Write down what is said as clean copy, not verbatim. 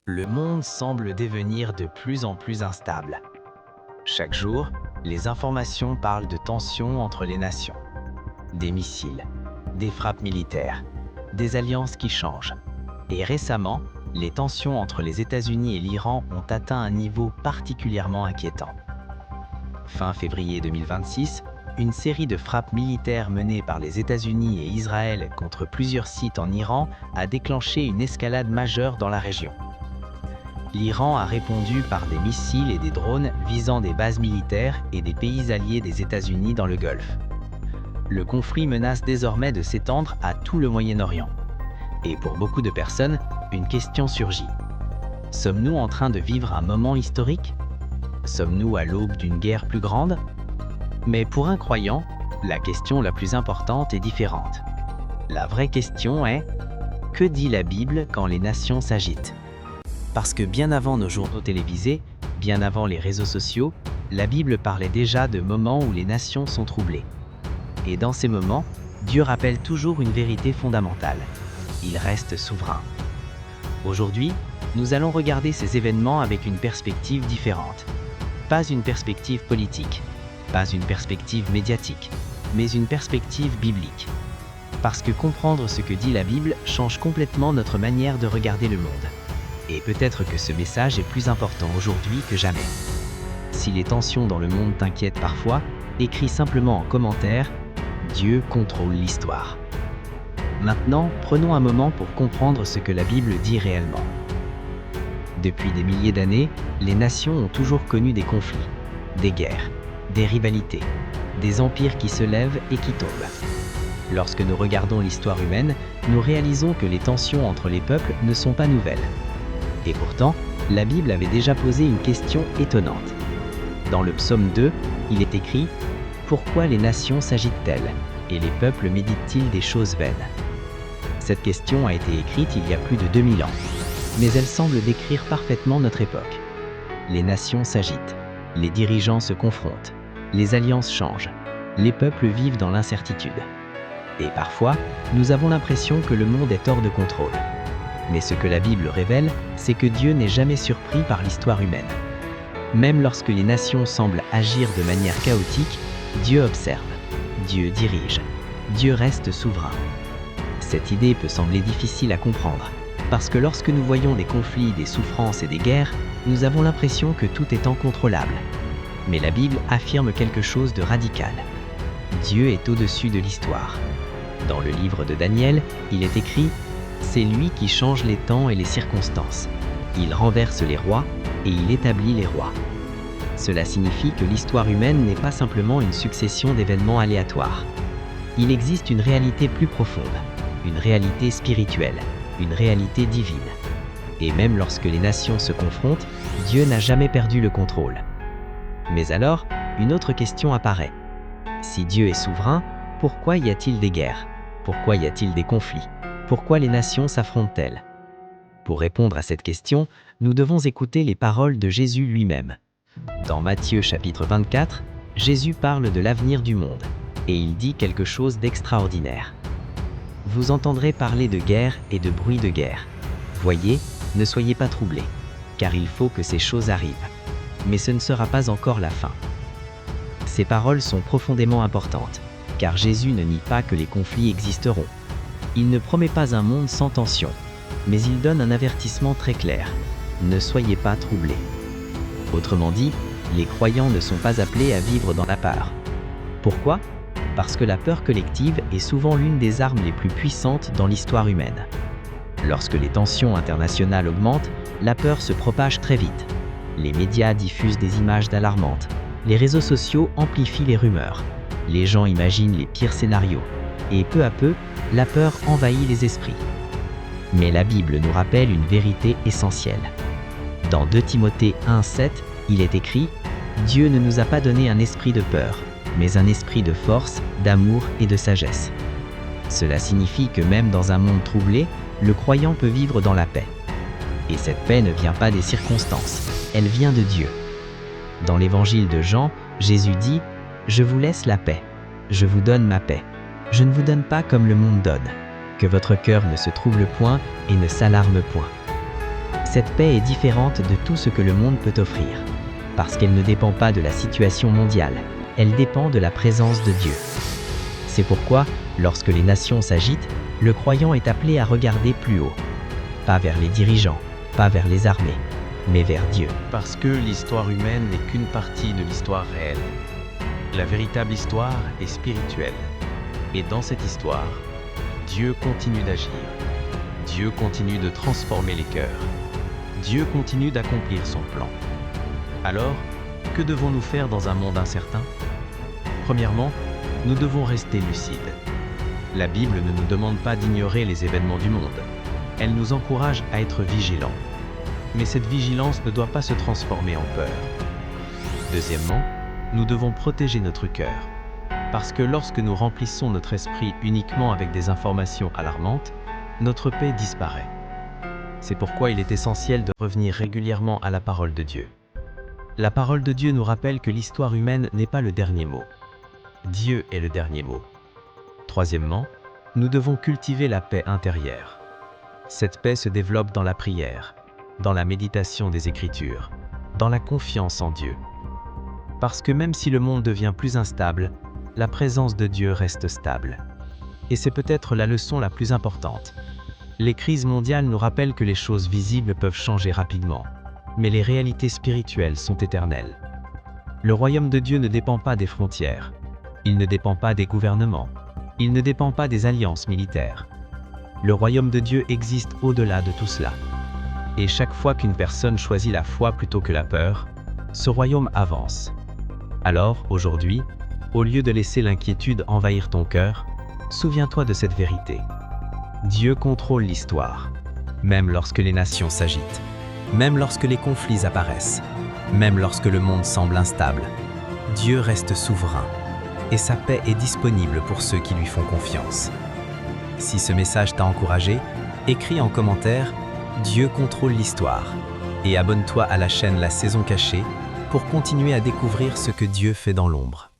Le monde semble devenir de plus en plus instable. Chaque jour, les informations parlent de tensions entre les nations. Des missiles, des frappes militaires, des alliances qui changent. Et récemment, les tensions entre les États-Unis et l'Iran ont atteint un niveau particulièrement inquiétant. Fin février 2026, une série de frappes militaires menées par les États-Unis et Israël contre plusieurs sites en Iran a déclenché une escalade majeure dans la région. L'Iran a répondu par des missiles et des drones visant des bases militaires et des pays alliés des États-Unis dans le Golfe. Le conflit menace désormais de s'étendre à tout le Moyen-Orient. Et pour beaucoup de personnes, une question surgit. Sommes-nous en train de vivre un moment historique? Sommes-nous à l'aube d'une guerre plus grande? Mais pour un croyant, la question la plus importante est différente. La vraie question est: que dit la Bible quand les nations s'agitent? Parce que bien avant nos journaux télévisés, bien avant les réseaux sociaux, la Bible parlait déjà de moments où les nations sont troublées. Et dans ces moments, Dieu rappelle toujours une vérité fondamentale. Il reste souverain. Aujourd'hui, nous allons regarder ces événements avec une perspective différente. Pas une perspective politique, pas une perspective médiatique, mais une perspective biblique. Parce que comprendre ce que dit la Bible change complètement notre manière de regarder le monde. Et peut-être que ce message est plus important aujourd'hui que jamais. Si les tensions dans le monde t'inquiètent parfois, écris simplement en commentaire « Dieu contrôle l'histoire ». Maintenant, prenons un moment pour comprendre ce que la Bible dit réellement. Depuis des milliers d'années, les nations ont toujours connu des conflits, des guerres, des rivalités, des empires qui se lèvent et qui tombent. Lorsque nous regardons l'histoire humaine, nous réalisons que les tensions entre les peuples ne sont pas nouvelles. Et pourtant, la Bible avait déjà posé une question étonnante. Dans le psaume 2, il est écrit « Pourquoi les nations s'agitent-elles et les peuples méditent-ils des choses vaines ?» Cette question a été écrite il y a plus de 2000 ans, mais elle semble décrire parfaitement notre époque. Les nations s'agitent, les dirigeants se confrontent, les alliances changent, les peuples vivent dans l'incertitude. Et parfois, nous avons l'impression que le monde est hors de contrôle. Mais ce que la Bible révèle, c'est que Dieu n'est jamais surpris par l'histoire humaine. Même lorsque les nations semblent agir de manière chaotique, Dieu observe, Dieu dirige, Dieu reste souverain. Cette idée peut sembler difficile à comprendre, parce que lorsque nous voyons des conflits, des souffrances et des guerres, nous avons l'impression que tout est incontrôlable. Mais la Bible affirme quelque chose de radical. Dieu est au-dessus de l'histoire. Dans le livre de Daniel, il est écrit « C'est lui qui change les temps et les circonstances. Il renverse les rois et il établit les rois. » Cela signifie que l'histoire humaine n'est pas simplement une succession d'événements aléatoires. Il existe une réalité plus profonde, une réalité spirituelle, une réalité divine. Et même lorsque les nations se confrontent, Dieu n'a jamais perdu le contrôle. Mais alors, une autre question apparaît. Si Dieu est souverain, pourquoi y a-t-il des guerres? Pourquoi y a-t-il des conflits? Pourquoi les nations s'affrontent-elles? Pour répondre à cette question, nous devons écouter les paroles de Jésus lui-même. Dans Matthieu chapitre 24, Jésus parle de l'avenir du monde, et il dit quelque chose d'extraordinaire. Vous entendrez parler de guerre et de bruit de guerre. Voyez, ne soyez pas troublés, car il faut que ces choses arrivent. Mais ce ne sera pas encore la fin. Ces paroles sont profondément importantes, car Jésus ne nie pas que les conflits existeront. Il ne promet pas un monde sans tension, mais il donne un avertissement très clair. Ne soyez pas troublés. Autrement dit, les croyants ne sont pas appelés à vivre dans la peur. Pourquoi? Parce que la peur collective est souvent l'une des armes les plus puissantes dans l'histoire humaine. Lorsque les tensions internationales augmentent, la peur se propage très vite. Les médias diffusent des images alarmantes. Les réseaux sociaux amplifient les rumeurs. Les gens imaginent les pires scénarios. Et peu à peu, la peur envahit les esprits. Mais la Bible nous rappelle une vérité essentielle. Dans 2 Timothée 1,7, il est écrit « Dieu ne nous a pas donné un esprit de peur, mais un esprit de force, d'amour et de sagesse. » Cela signifie que même dans un monde troublé, le croyant peut vivre dans la paix. Et cette paix ne vient pas des circonstances, elle vient de Dieu. Dans l'évangile de Jean, Jésus dit « Je vous laisse la paix, je vous donne ma paix. Je ne vous donne pas comme le monde donne. Que votre cœur ne se trouble point et ne s'alarme point. » Cette paix est différente de tout ce que le monde peut offrir, parce qu'elle ne dépend pas de la situation mondiale, elle dépend de la présence de Dieu. C'est pourquoi, lorsque les nations s'agitent, le croyant est appelé à regarder plus haut, pas vers les dirigeants, pas vers les armées, mais vers Dieu. Parce que l'histoire humaine n'est qu'une partie de l'histoire réelle. La véritable histoire est spirituelle. Et dans cette histoire, Dieu continue d'agir. Dieu continue de transformer les cœurs. Dieu continue d'accomplir son plan. Alors, que devons-nous faire dans un monde incertain? Premièrement, nous devons rester lucides. La Bible ne nous demande pas d'ignorer les événements du monde. Elle nous encourage à être vigilants. Mais cette vigilance ne doit pas se transformer en peur. Deuxièmement, nous devons protéger notre cœur. Parce que lorsque nous remplissons notre esprit uniquement avec des informations alarmantes, notre paix disparaît. C'est pourquoi il est essentiel de revenir régulièrement à la parole de Dieu. La parole de Dieu nous rappelle que l'histoire humaine n'est pas le dernier mot. Dieu est le dernier mot. Troisièmement, nous devons cultiver la paix intérieure. Cette paix se développe dans la prière, dans la méditation des Écritures, dans la confiance en Dieu. Parce que même si le monde devient plus instable, la présence de Dieu reste stable. Et c'est peut-être la leçon la plus importante. Les crises mondiales nous rappellent que les choses visibles peuvent changer rapidement, mais les réalités spirituelles sont éternelles. Le royaume de Dieu ne dépend pas des frontières, il ne dépend pas des gouvernements, il ne dépend pas des alliances militaires. Le royaume de Dieu existe au-delà de tout cela. Et chaque fois qu'une personne choisit la foi plutôt que la peur, ce royaume avance. Alors, aujourd'hui, au lieu de laisser l'inquiétude envahir ton cœur, souviens-toi de cette vérité. Dieu contrôle l'histoire, même lorsque les nations s'agitent, même lorsque les conflits apparaissent, même lorsque le monde semble instable. Dieu reste souverain, et sa paix est disponible pour ceux qui lui font confiance. Si ce message t'a encouragé, écris en commentaire « Dieu contrôle l'histoire » et abonne-toi à la chaîne La Saison Cachée pour continuer à découvrir ce que Dieu fait dans l'ombre.